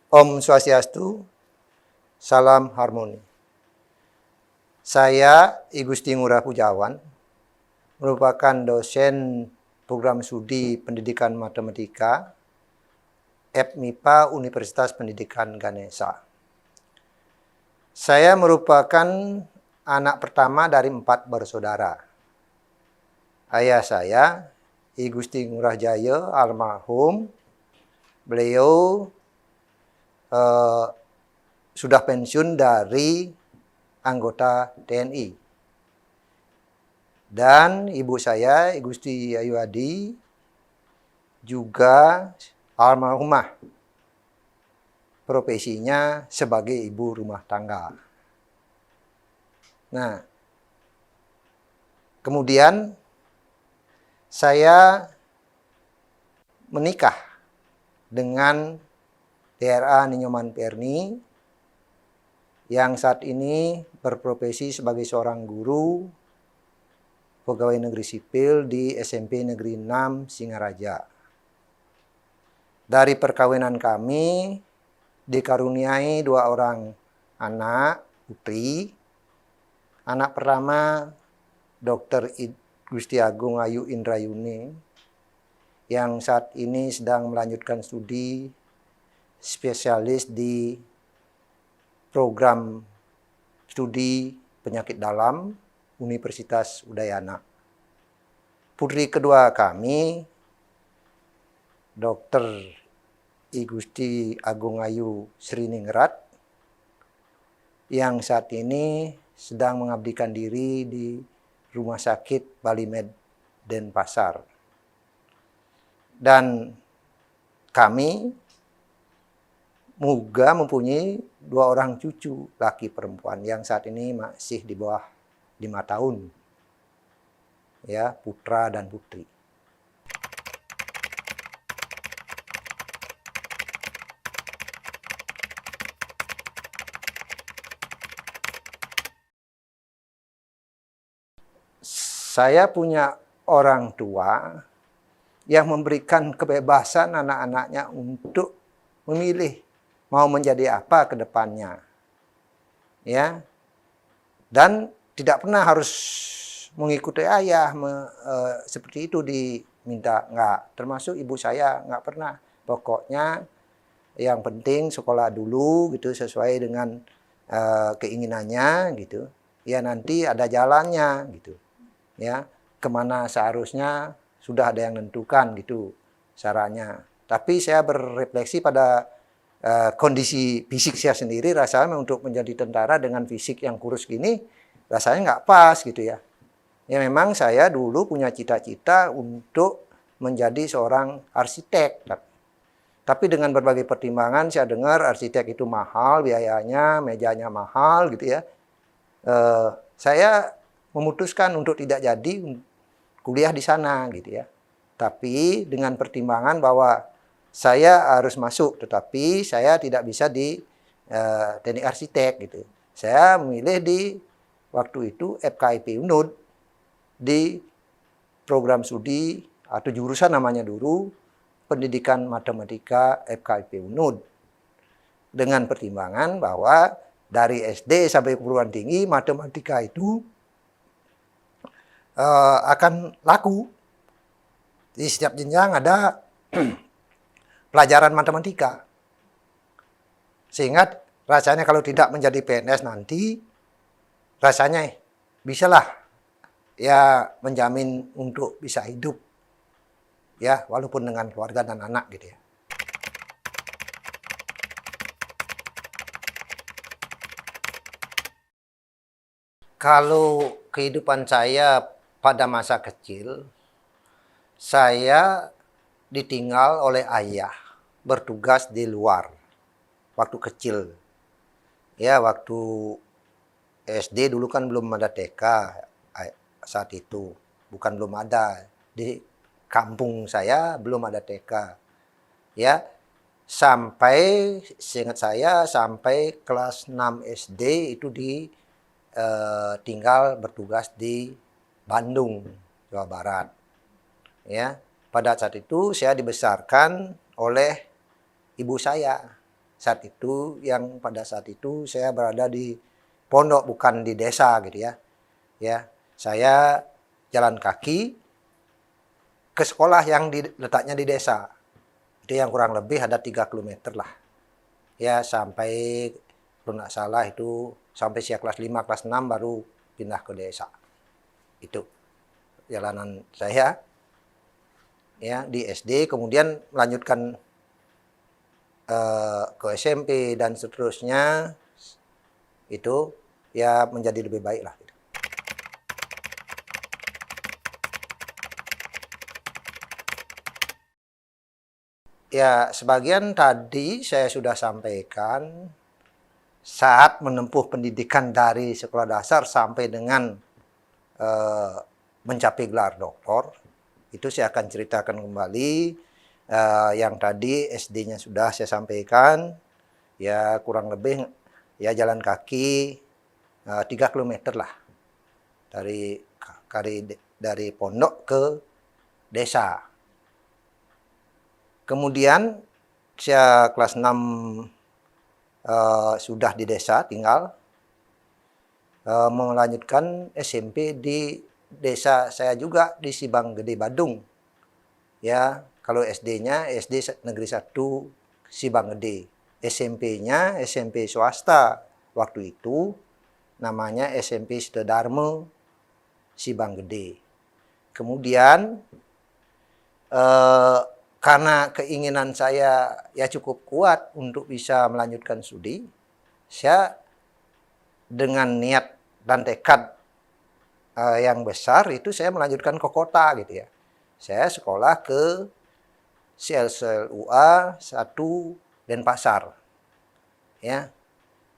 Om Swastiastu, salam harmoni. Saya I Gusti Ngurah Pujawan, merupakan dosen program studi pendidikan matematika FMIPA Universitas Pendidikan Ganesha. Saya merupakan anak pertama dari 4 bersaudara. Ayah saya, I Gusti Ngurah Jaya, almarhum. Beliau sudah pensiun dari anggota TNI. Dan ibu saya, I Gusti Ayuadi, juga almarhumah. Profesinya sebagai ibu rumah tangga. Nah, kemudian saya menikah dengan DRA Ninyoman Perni yang saat ini berprofesi sebagai seorang guru pegawai negeri sipil di SMP Negeri 6 Singaraja. Dari perkawinan kami dikaruniai 2 orang anak putri. Anak pertama Dr. Gusti Agung Ayu Indrayuni yang saat ini sedang melanjutkan studi spesialis di program studi penyakit dalam Universitas Udayana. Putri kedua kami Dr. I Gusti Agung Ayu Sriningrat yang saat ini sedang mengabdikan diri di Rumah Sakit Bali Med Denpasar. Dan kami juga mempunyai 2 orang cucu laki perempuan yang saat ini masih di bawah 5 tahun. Ya, putra dan putri. Saya punya orang tua yang memberikan kebebasan anak-anaknya untuk memilih mau menjadi apa ke depannya. Ya. Dan tidak pernah harus mengikuti ayah seperti itu diminta, enggak. Termasuk ibu saya enggak pernah. Pokoknya yang penting sekolah dulu gitu sesuai dengan keinginannya gitu. Ya nanti ada jalannya gitu. Ya, kemana seharusnya sudah ada yang menentukan gitu caranya. Tapi saya berefleksi pada kondisi fisik saya sendiri, rasanya untuk menjadi tentara dengan fisik yang kurus gini, rasanya nggak pas gitu ya. Ya memang saya dulu punya cita-cita untuk menjadi seorang arsitek. Tapi dengan berbagai pertimbangan saya dengar arsitek itu mahal, biayanya, mejanya mahal gitu ya. Saya memutuskan untuk tidak jadi kuliah di sana gitu ya. Tapi dengan pertimbangan bahwa saya harus masuk, tetapi saya tidak bisa di teknik arsitek gitu. Saya memilih di waktu itu FKIP UNUD di program studi atau jurusan namanya dulu Pendidikan Matematika FKIP UNUD. Dengan pertimbangan bahwa dari SD sampai perguruan tinggi matematika itu akan laku. Di setiap jenjang ada pelajaran matematika. Sehingga rasanya kalau tidak menjadi PNS nanti, rasanya bisalah ya menjamin untuk bisa hidup. Ya, walaupun dengan keluarga dan anak gitu ya. Kalau kehidupan saya pada masa kecil, saya ditinggal oleh ayah bertugas di luar waktu kecil. Ya, waktu SD dulu kan belum ada TK saat itu. Bukan belum ada. Di kampung saya belum ada TK. Ya, sampai seingat saya sampai kelas 6 SD itu tinggal bertugas di Bandung, Jawa Barat. Ya, pada saat itu saya dibesarkan oleh ibu saya. saat itu, yang pada saat itu saya berada di pondok, bukan di desa gitu ya. Ya, saya jalan kaki ke sekolah yang letaknya di desa. Itu yang kurang lebih ada 3 kilometer lah. Ya, sampai kalau nggak salah itu sampai saya kelas 5, kelas 6 baru pindah ke desa. Itu jalanan saya ya di SD, kemudian melanjutkan ke SMP dan seterusnya, itu ya menjadi lebih baik lah. Ya, sebagian tadi saya sudah sampaikan saat menempuh pendidikan dari sekolah dasar sampai dengan mencapai gelar doktor. Itu saya akan ceritakan kembali. Yang tadi SD-nya sudah saya sampaikan, ya kurang lebih ya jalan kaki 3 kilometer lah dari pondok ke desa. Kemudian saya kelas 6 sudah di desa tinggal, melanjutkan SMP di desa saya juga di Sibanggede, Badung. Ya, kalau SD-nya SD Negeri 1 Sibanggede. SMP-nya SMP swasta waktu itu namanya SMP Sutodarmo Sibanggede. Kemudian karena keinginan saya ya cukup kuat untuk bisa melanjutkan studi, saya dengan niat dan tekad yang besar itu saya melanjutkan ke kota gitu ya. Saya sekolah ke CLCLUA 1 Denpasar. Ya.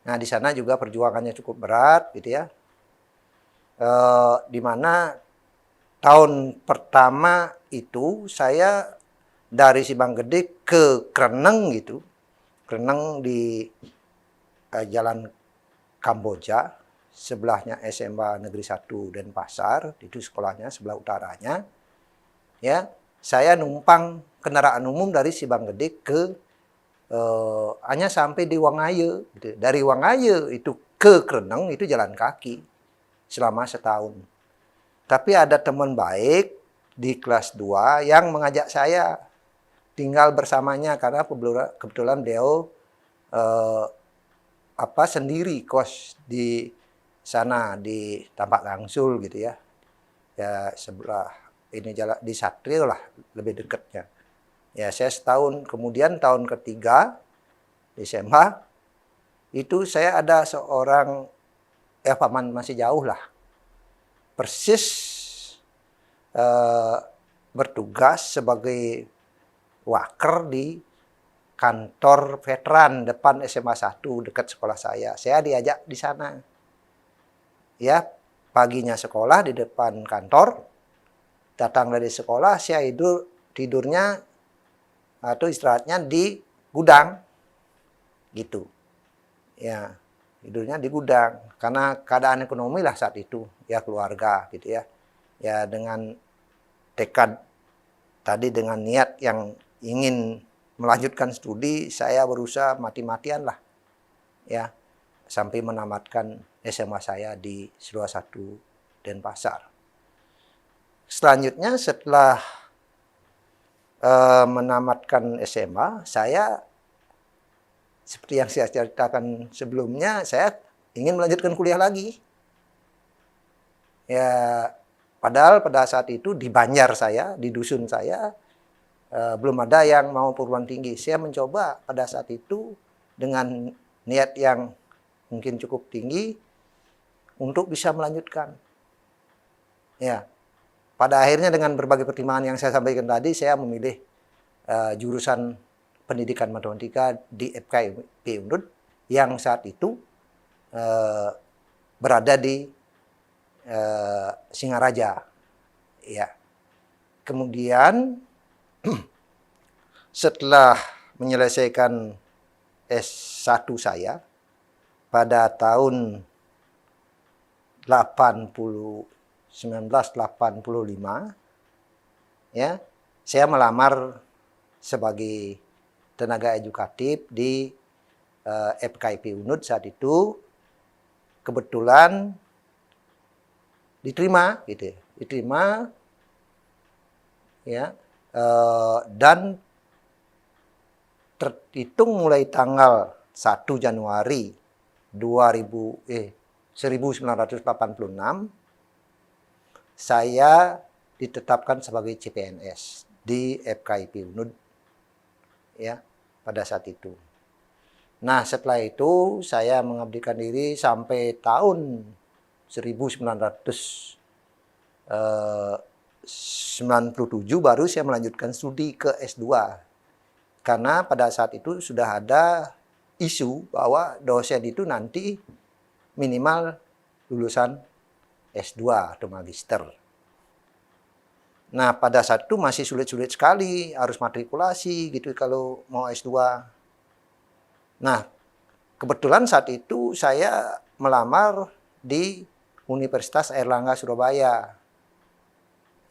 Nah, di sana juga perjuangannya cukup berat gitu ya. Di mana tahun pertama itu saya dari Sibanggede ke Kreneng gitu. Kreneng di Jalan Kamboja, sebelahnya SMA Negeri 1 Denpasar, itu sekolahnya sebelah utaranya. Ya, saya numpang kendaraan umum dari Sibanggede ke hanya sampai di Wangaye. Gitu. Dari Wangaye itu ke Kreneng itu jalan kaki selama setahun. Tapi ada teman baik di kelas 2 yang mengajak saya tinggal bersamanya karena kebetulan beliau sendiri kos di sana di Tampak Gangsul gitu ya. Ya sebelah ini jalan di Satrio lah lebih dekatnya. Ya saya setahun, kemudian tahun ketiga di SMA itu saya ada seorang paman masih jauh lah, persis bertugas sebagai waker di kantor veteran depan SMA 1 dekat sekolah saya. Saya diajak di sana. Ya, paginya sekolah di depan kantor, datang dari sekolah, saya tidurnya atau istirahatnya di gudang. Gitu. Ya, tidurnya di gudang karena keadaan ekonomi lah saat itu, ya keluarga gitu ya. Ya dengan tekad tadi, dengan niat yang ingin melanjutkan studi, saya berusaha mati-matian lah ya sampai menamatkan SMA saya di SDA 1 Denpasar. Selanjutnya setelah menamatkan SMA, saya seperti yang saya ceritakan sebelumnya, saya ingin melanjutkan kuliah lagi. Ya, padahal pada saat itu di Banjar saya, di dusun saya, belum ada yang mau perguruan tinggi. Saya mencoba pada saat itu dengan niat yang mungkin cukup tinggi untuk bisa melanjutkan. Ya, pada akhirnya dengan berbagai pertimbangan yang saya sampaikan tadi, saya memilih jurusan pendidikan matematika di FKIP Unrut yang saat itu berada di Singaraja. Ya. Kemudian setelah menyelesaikan S1 saya pada tahun 1985, ya, saya melamar sebagai tenaga edukatif di FKIP UNUD saat itu kebetulan diterima, gitu, diterima, ya, dan terhitung mulai tanggal 1 Januari 1986 saya ditetapkan sebagai CPNS di FKIP UNUD, ya, pada saat itu. Nah, setelah itu saya mengabdikan diri sampai tahun 1997 baru saya melanjutkan studi ke S2. Karena pada saat itu sudah ada isu bahwa dosen itu nanti minimal lulusan S2 atau magister. Nah, pada saat itu masih sulit-sulit sekali, harus matrikulasi gitu kalau mau S2. Nah, kebetulan saat itu saya melamar di Universitas Airlangga Surabaya,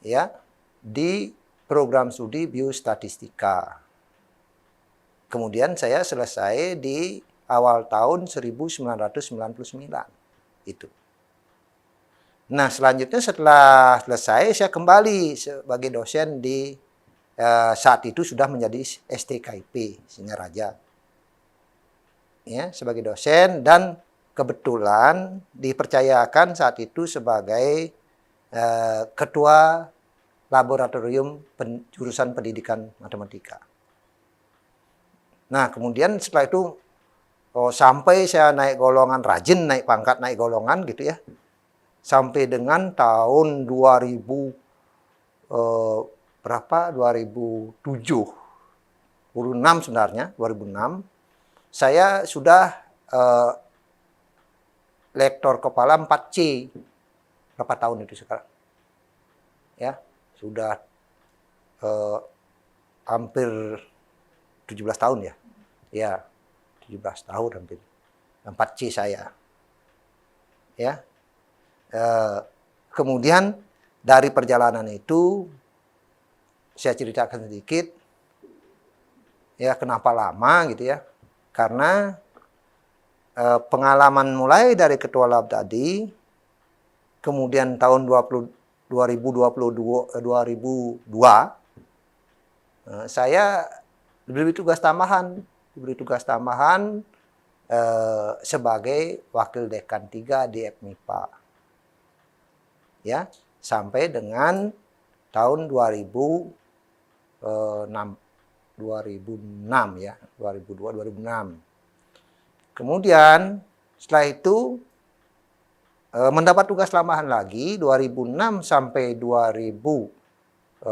ya, di program studi biostatistika. Kemudian saya selesai di awal tahun 1999 itu. Nah, selanjutnya setelah selesai saya kembali sebagai dosen di saat itu sudah menjadi STKIP Singaraja, ya, sebagai dosen, dan kebetulan dipercayakan saat itu sebagai ketua laboratorium jurusan pendidikan matematika. Nah, kemudian setelah itu sampai saya naik golongan, rajin naik pangkat, naik golongan gitu ya, sampai dengan tahun 2000 berapa 2007 2006 sebenarnya 2006 saya sudah lektor kepala 4C. Berapa tahun itu sekarang? Ya, sudah hampir 17 tahun ya. Ya, 17 tahun hampir. 4C saya. Ya. Kemudian dari perjalanan itu saya ceritakan sedikit ya kenapa lama gitu ya. Karena pengalaman mulai dari ketua lab tadi, kemudian tahun 2002 saya diberi tugas tambahan sebagai wakil dekan 3 di FMIPA, ya, sampai dengan tahun 2006 ya, 2002-2006. Kemudian setelah itu mendapat tugas tambahan lagi 2006 sampai 2011,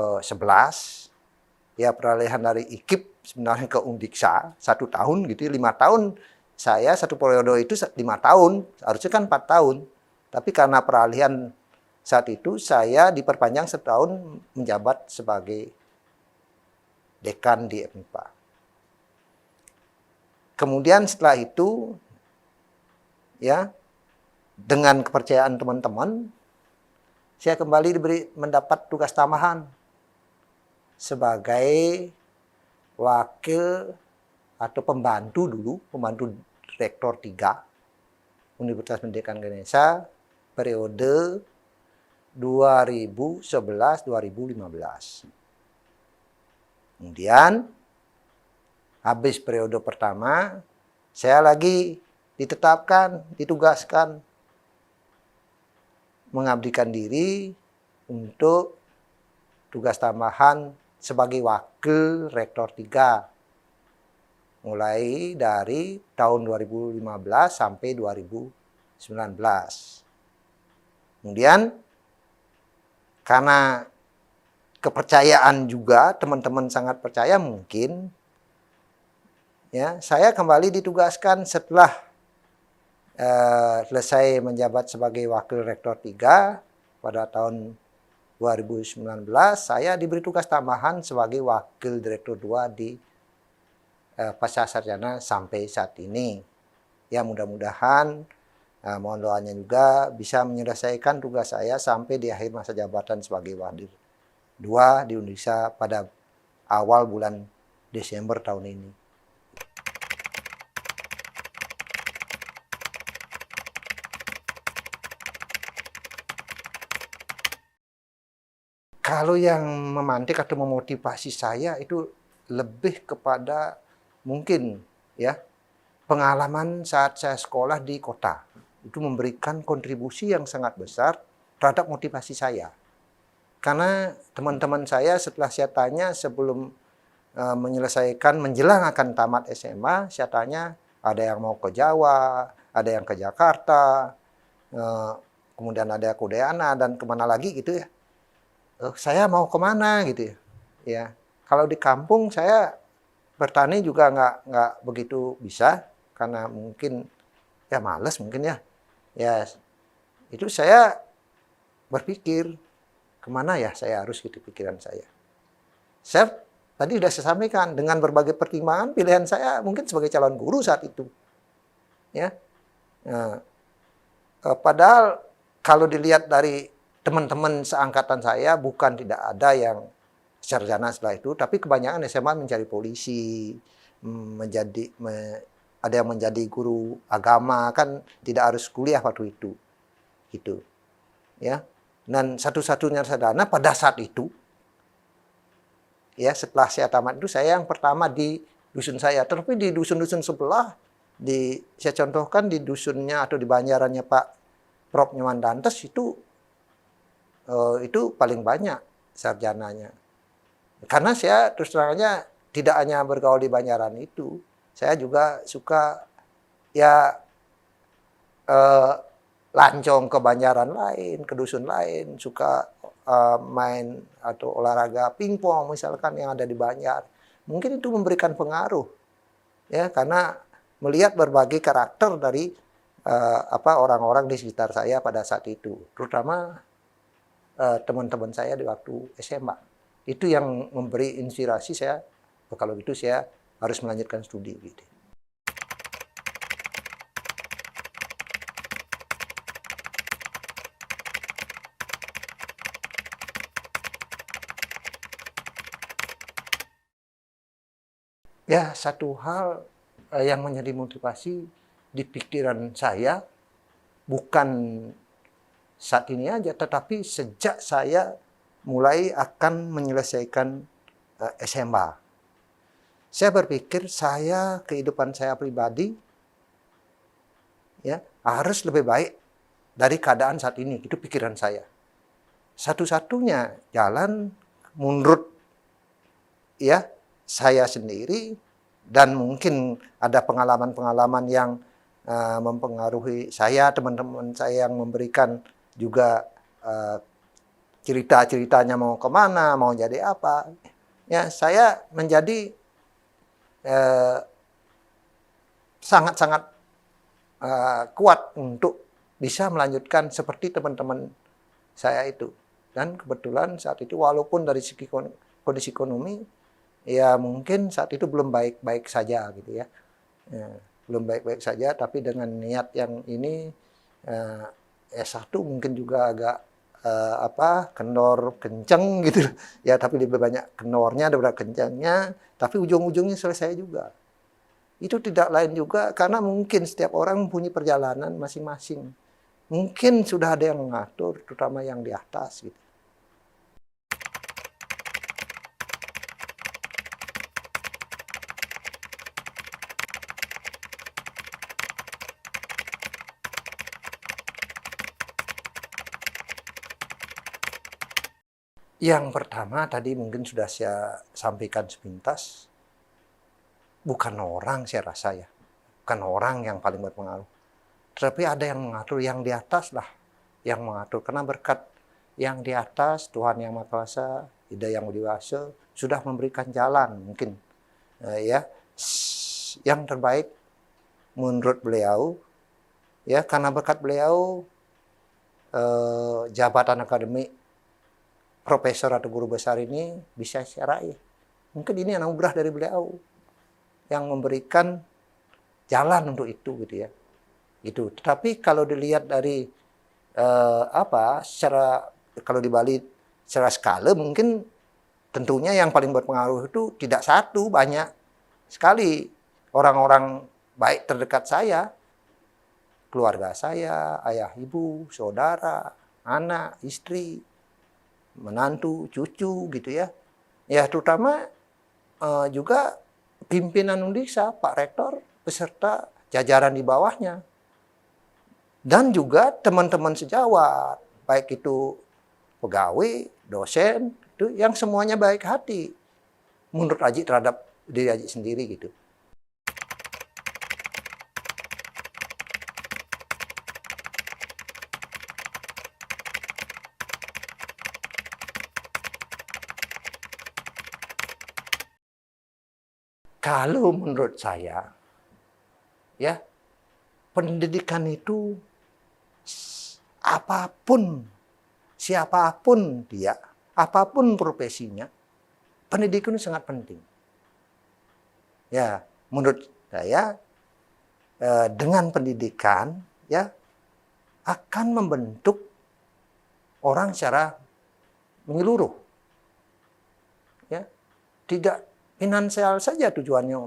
ya, peralihan dari IKIP sebenarnya ke Undiksa 1 tahun gitu, 5 tahun. Saya satu periode itu 5 tahun, harusnya kan 4 tahun. Tapi karena peralihan saat itu saya diperpanjang setahun menjabat sebagai dekan di FMIPA. Kemudian setelah itu, ya, dengan kepercayaan teman-teman, saya kembali mendapat tugas tambahan sebagai wakil atau pembantu dulu, pembantu rektor 3 Universitas Pendidikan Indonesia periode 2011-2015. Kemudian habis periode pertama, saya lagi ditugaskan mengabdikan diri untuk tugas tambahan sebagai wakil rektor 3 mulai dari tahun 2015 sampai 2019. Kemudian karena kepercayaan juga, teman-teman sangat percaya mungkin, ya, saya kembali ditugaskan setelah selesai menjabat sebagai wakil rektor 3 pada tahun 2019, saya diberi tugas tambahan sebagai wakil direktur 2 di pasca sarjana sampai saat ini. Ya, mudah-mudahan mohon doanya juga bisa menyelesaikan tugas saya sampai di akhir masa jabatan sebagai wakil 2 di Indonesia pada awal bulan Desember tahun ini. Kalau yang memantik atau memotivasi saya itu lebih kepada mungkin ya pengalaman saat saya sekolah di kota. Itu memberikan kontribusi yang sangat besar terhadap motivasi saya. Karena teman-teman saya setelah saya tanya sebelum menyelesaikan menjelang akan tamat SMA, saya tanya ada yang mau ke Jawa, ada yang ke Jakarta, kemudian ada ke Udayana dan kemana lagi gitu ya. Saya mau kemana gitu ya. Ya, kalau di kampung saya bertani juga nggak begitu bisa karena mungkin ya males mungkin ya. Ya itu saya berpikir kemana ya saya harus gitu pikiran saya. Saya tadi sudah saya sampaikan dengan berbagai pertimbangan pilihan saya mungkin sebagai calon guru saat itu. Ya, nah, padahal kalau dilihat dari teman-teman seangkatan saya bukan tidak ada yang sarjana setelah itu, tapi kebanyakan SMA mencari polisi, menjadi ada yang menjadi guru agama kan tidak harus kuliah waktu itu, gitu, ya. Dan satu-satunya sarjana pada saat itu, ya setelah saya tamat itu saya yang pertama di dusun saya, tapi di dusun-dusun sebelah, saya contohkan di dusunnya atau di banjarannya Pak Prof. Nyoman Dantes itu paling banyak sarjananya. Karena saya terus terangnya tidak hanya bergaul di Banjaran itu, saya juga suka ya lancong ke Banjaran lain, ke dusun lain, suka main atau olahraga pingpong misalkan yang ada di Banjar. Mungkin itu memberikan pengaruh ya karena melihat berbagai karakter dari orang-orang di sekitar saya pada saat itu, terutama teman-teman saya di waktu SMA. Itu yang memberi inspirasi saya, kalau gitu saya harus melanjutkan studi gitu. Ya, satu hal yang menjadi motivasi di pikiran saya bukan saat ini aja, tetapi sejak saya mulai akan menyelesaikan SMA. Saya berpikir kehidupan saya pribadi ya harus lebih baik dari keadaan saat ini, itu pikiran saya. Satu-satunya jalan menurut ya saya sendiri dan mungkin ada pengalaman-pengalaman yang mempengaruhi saya, teman-teman saya yang memberikan juga cerita-ceritanya mau kemana, mau jadi apa. Ya, saya menjadi sangat-sangat kuat untuk bisa melanjutkan seperti teman-teman saya itu. Dan kebetulan saat itu walaupun dari segi kondisi ekonomi, ya mungkin saat itu belum baik-baik saja gitu ya. Belum baik-baik saja, tapi dengan niat yang ini S1 mungkin juga agak kendor kenceng gitu ya, tapi lebih banyak kendornya daripada kencangnya, tapi ujung-ujungnya selesai juga. Itu tidak lain juga karena mungkin setiap orang mempunyai perjalanan masing-masing. Mungkin sudah ada yang mengatur, terutama yang di atas gitu. Yang pertama tadi mungkin sudah saya sampaikan sepintas, bukan orang saya rasa ya, bukan orang yang paling berpengaruh. Tapi ada yang mengatur, yang di atas lah yang mengatur. Karena berkat yang di atas, Tuhan Yang Maha Kuasa, Ida Yang Widiwasa, sudah memberikan jalan mungkin ya yang terbaik menurut beliau. Ya, karena berkat beliau jabatan akademik profesor atau guru besar ini bisa saya raih. Mungkin ini anugerah dari beliau yang memberikan jalan untuk itu gitu ya. Itu. Tetapi kalau dilihat dari kalau di Bali secara skala mungkin tentunya yang paling berpengaruh itu tidak satu, banyak sekali orang-orang baik terdekat saya, keluarga saya, ayah, ibu, saudara, anak, istri, menantu, cucu gitu ya. Ya terutama juga pimpinan Undiksa, Pak Rektor, beserta jajaran di bawahnya. Dan juga teman-teman sejawat, baik itu pegawai, dosen, itu yang semuanya baik hati menurut Aji terhadap diri Aji sendiri gitu. Kalau menurut saya, ya, pendidikan itu apapun, siapapun dia, apapun profesinya, pendidikan itu sangat penting. Ya, menurut saya dengan pendidikan ya akan membentuk orang secara menyeluruh. Ya, tidak finansial saja tujuannya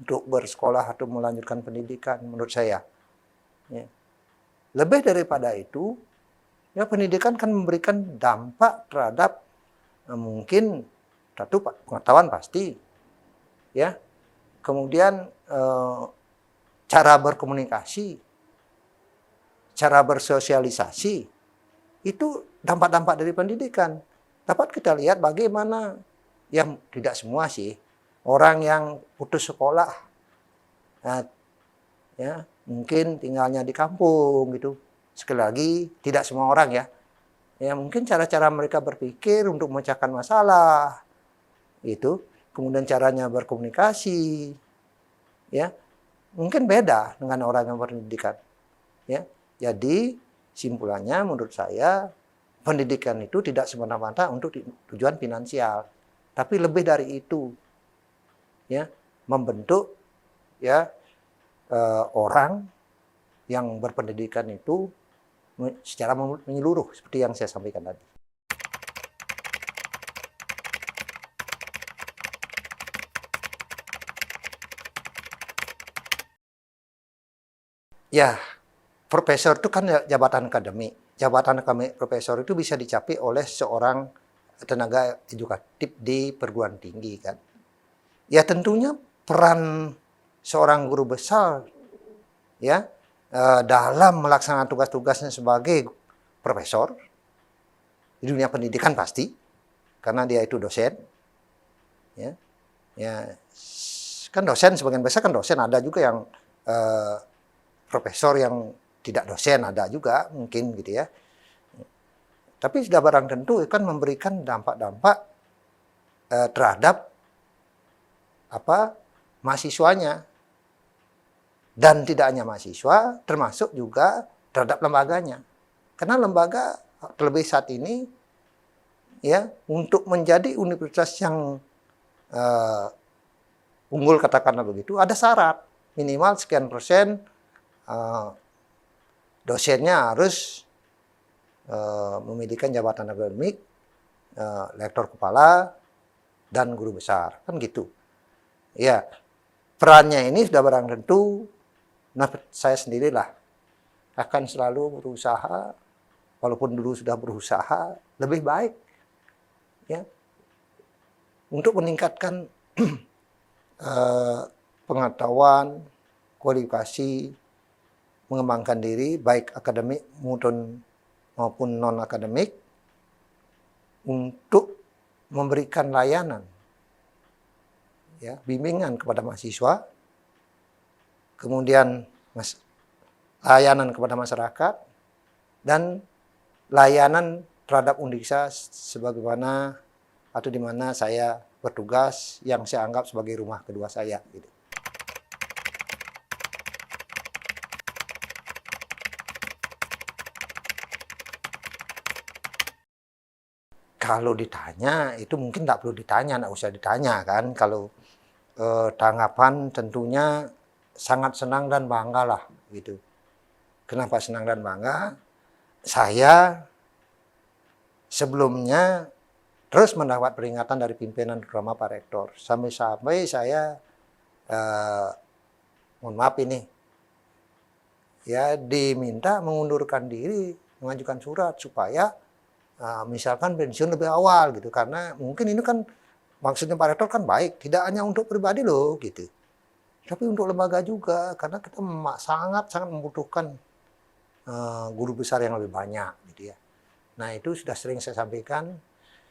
untuk bersekolah atau melanjutkan pendidikan menurut saya. Ya. Lebih daripada itu, ya pendidikan kan memberikan dampak terhadap mungkin satu pengetahuan pasti, ya. Kemudian cara berkomunikasi, cara bersosialisasi, itu dampak-dampak dari pendidikan. Dapat kita lihat bagaimana, yang tidak semua sih, orang yang putus sekolah, nah, ya mungkin tinggalnya di kampung gitu. Sekali lagi, tidak semua orang ya. Ya mungkin cara-cara mereka berpikir untuk memecahkan masalah, itu, kemudian caranya berkomunikasi, ya mungkin beda dengan orang yang berpendidikan. Ya, jadi simpulannya menurut saya pendidikan itu tidak semata-mata untuk tujuan finansial, tapi lebih dari itu, ya membentuk ya orang yang berpendidikan itu secara menyeluruh seperti yang saya sampaikan tadi. Ya, profesor itu kan jabatan akademik. Jabatan akademik profesor itu bisa dicapai oleh seorang tenaga edukatif di perguruan tinggi kan. Ya tentunya peran seorang guru besar ya dalam melaksanakan tugas-tugasnya sebagai profesor di dunia pendidikan pasti, karena dia itu dosen. Ya, ya kan dosen sebagian besar kan dosen, ada juga yang profesor yang tidak dosen ada juga mungkin gitu ya. Tapi sudah barang tentu kan memberikan dampak-dampak terhadap mahasiswanya, dan tidak hanya mahasiswa, termasuk juga terhadap lembaganya. Karena lembaga terlebih saat ini ya untuk menjadi universitas yang unggul katakanlah begitu, ada syarat minimal sekian persen dosennya harus memiliki jabatan akademik, lektor kepala, dan guru besar, kan gitu. Ya, perannya ini sudah barang tentu, nah saya sendirilah akan selalu berusaha, walaupun dulu sudah berusaha, lebih baik, ya, untuk meningkatkan pengetahuan, kualifikasi, mengembangkan diri, baik akademik maupun non-akademik, untuk memberikan layanan, ya, bimbingan kepada mahasiswa, kemudian layanan kepada masyarakat, dan layanan terhadap Undiksa sebagaimana atau di mana saya bertugas yang saya anggap sebagai rumah kedua saya gitu. Kalau ditanya, itu mungkin tidak perlu ditanya, tidak usah ditanya kan. Kalau tanggapan tentunya sangat senang dan bangga lah gitu. Kenapa senang dan bangga? Saya sebelumnya terus mendapat peringatan dari pimpinan terutama Pak Rektor. Sampai-sampai saya, mohon maaf ini, ya diminta mengundurkan diri, mengajukan surat supaya misalkan pensiun lebih awal gitu, karena mungkin ini kan maksudnya Pak Rektor kan baik, tidak hanya untuk pribadi loh gitu, tapi untuk lembaga juga, karena kita sangat membutuhkan guru besar yang lebih banyak gitu ya. Nah itu sudah sering saya sampaikan,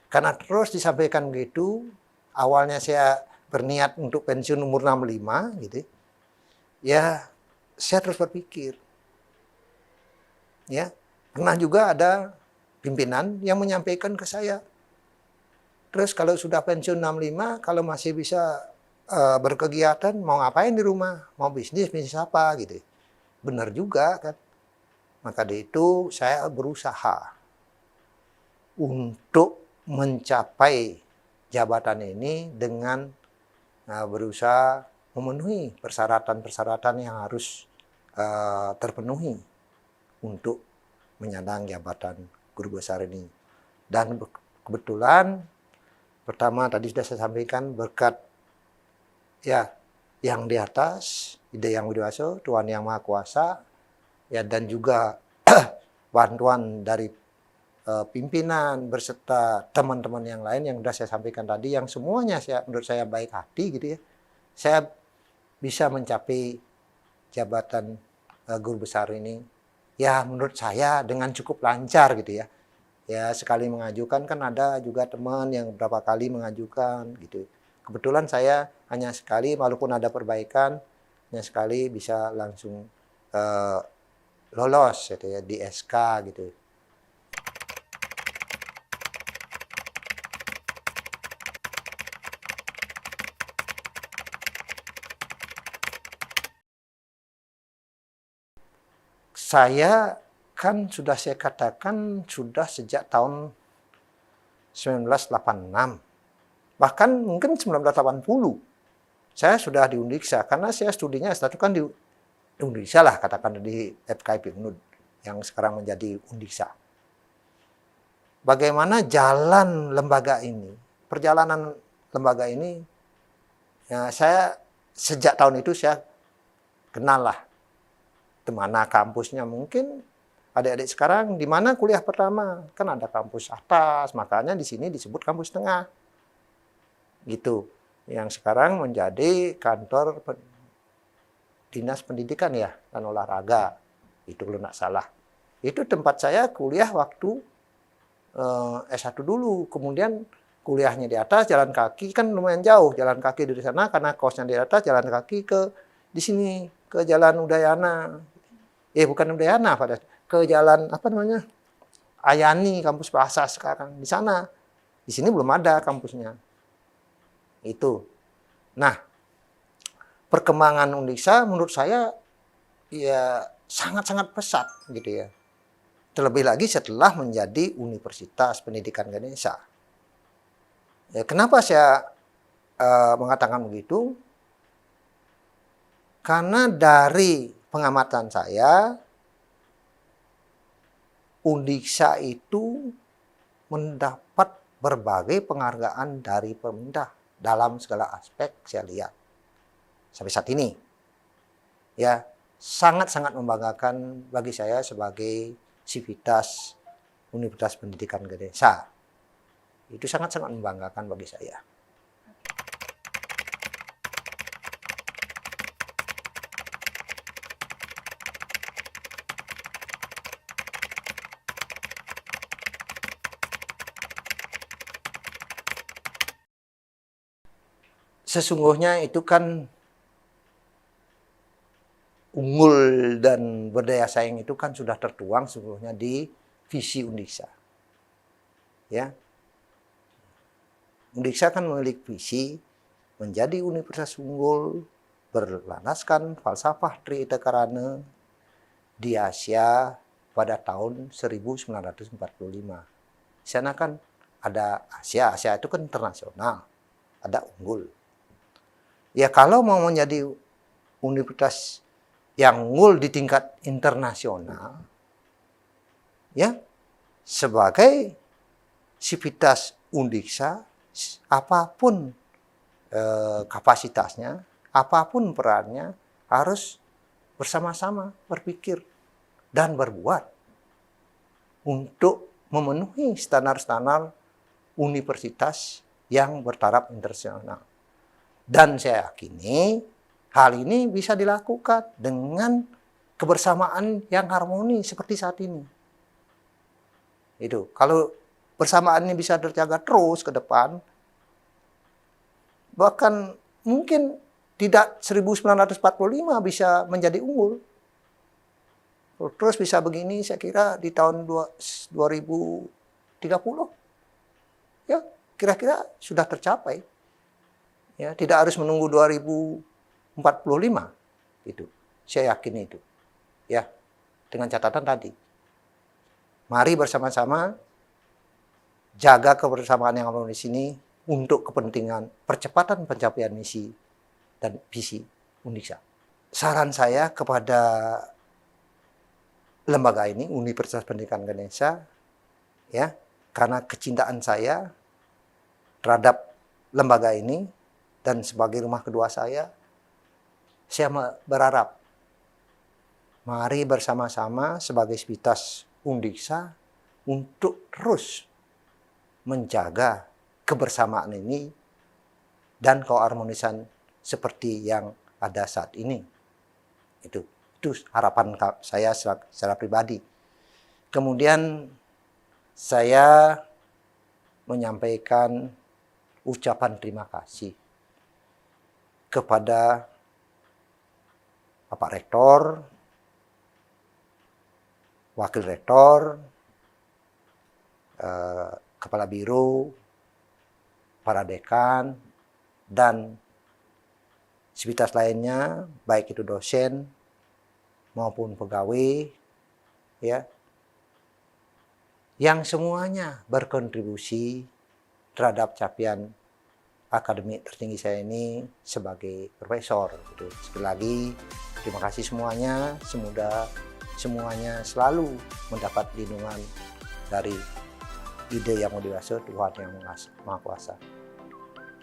karena terus disampaikan begitu, awalnya saya berniat untuk pensiun umur 65 gitu, ya saya terus berpikir, ya pernah juga ada pimpinan yang menyampaikan ke saya, terus kalau sudah pensiun 65, kalau masih bisa berkegiatan, mau ngapain di rumah, mau bisnis apa gitu. Benar juga kan. Maka dari itu saya berusaha untuk mencapai jabatan ini dengan berusaha memenuhi persyaratan-persyaratan yang harus terpenuhi untuk menyandang jabatan guru besar ini. Dan kebetulan pertama tadi sudah saya sampaikan, berkat ya yang di atas, ide yang Widiwaso, Tuhan yang Maha Kuasa, ya dan juga bantuan dari pimpinan berserta teman-teman yang lain yang sudah saya sampaikan tadi, yang semuanya menurut saya baik hati gitu ya. Saya bisa mencapai jabatan guru besar ini, ya menurut saya dengan cukup lancar gitu ya. Ya sekali mengajukan kan ada juga teman yang beberapa kali mengajukan gitu. Kebetulan saya hanya sekali, walaupun ada perbaikan, hanya sekali bisa langsung lolos gitu ya di SK gitu. Saya kan sudah saya katakan sudah sejak tahun 1986. Bahkan mungkin 1980. Saya sudah di Undiksa, karena saya studinya S1 kan di Undiksa lah, katakan di FKIP UNUD, yang sekarang menjadi Undiksa. Bagaimana jalan lembaga ini, perjalanan lembaga ini, ya saya sejak tahun itu saya kenal lah di mana kampusnya. Mungkin adik-adik sekarang di mana kuliah pertama, kan ada kampus atas, makanya di sini disebut kampus tengah. Gitu. Yang sekarang menjadi kantor Dinas Pendidikan ya dan Olahraga. Itu kalau nggak salah. Itu tempat saya kuliah waktu S1 dulu. Kemudian kuliahnya di atas, jalan kaki, kan lumayan jauh jalan kaki dari sana, karena kosnya di atas, jalan kaki ke di sini, ke Jalan Udayana. Bukan Udayana, pada ke jalan apa namanya? Ayani, kampus bahasa sekarang di sana. Di sini belum ada kampusnya. Itu. Nah, perkembangan Undiksa menurut saya ya sangat-sangat pesat gitu ya. Terlebih lagi setelah menjadi Universitas Pendidikan Ganesha. Ya, kenapa saya mengatakan begitu? Karena dari pengamatan saya, Undiksa itu mendapat berbagai penghargaan dari pemerintah dalam segala aspek saya lihat. Sampai saat ini, ya sangat-sangat membanggakan bagi saya sebagai sivitas Universitas Pendidikan Ganesha. Itu sangat-sangat membanggakan bagi saya. Sesungguhnya itu kan unggul dan berdaya saing itu kan sudah tertuang sesungguhnya di visi Undiksa. Ya. Undiksa kan memiliki visi menjadi universitas unggul berlandaskan falsafah Tri Ita Karana di Asia pada tahun 1945. Di sana kan ada Asia itu kan internasional, ada unggul. Ya kalau mau menjadi universitas yang unggul di tingkat internasional, ya sebagai sivitas Undiksa, apapun kapasitasnya, apapun perannya, harus bersama-sama berpikir dan berbuat untuk memenuhi standar-standar universitas yang bertaraf internasional. Dan saya yakini hal ini bisa dilakukan dengan kebersamaan yang harmoni seperti saat ini. Itu kalau bersamaan ini bisa terjaga terus ke depan, bahkan mungkin tidak 1945 bisa menjadi unggul. Terus bisa begini saya kira di tahun 2030 ya kira-kira sudah tercapai. Ya, tidak harus menunggu 2045 itu. Saya yakin itu. Ya, dengan catatan tadi. Mari bersama-sama jaga kebersamaan yang ada di sini untuk kepentingan percepatan pencapaian misi dan visi UNDIKSA. Saran saya kepada lembaga ini, Universitas Pendidikan Ganesha, ya, karena kecintaan saya terhadap lembaga ini dan sebagai rumah kedua saya berharap mari bersama-sama sebagai sivitas UNDIKSA untuk terus menjaga kebersamaan ini dan keharmonisan seperti yang ada saat ini. Itu harapan saya secara pribadi. Kemudian saya menyampaikan ucapan terima kasih kepada Bapak Rektor, Wakil Rektor, Kepala Biro, para dekan, dan sivitas lainnya, baik itu dosen maupun pegawai, ya, yang semuanya berkontribusi terhadap capaian akademik tertinggi saya ini sebagai profesor. Gitu. Sekali lagi, terima kasih semuanya. Semoga semuanya selalu mendapat lindungan dari ide yang motivasi Tuhan yang Maha Kuasa.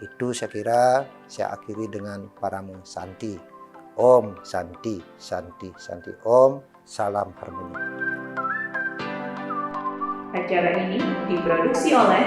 Itu saya kira saya akhiri dengan Paramo Santi. Om Santi, Santi, Santi. Om, salam harmoni. Acara ini diproduksi oleh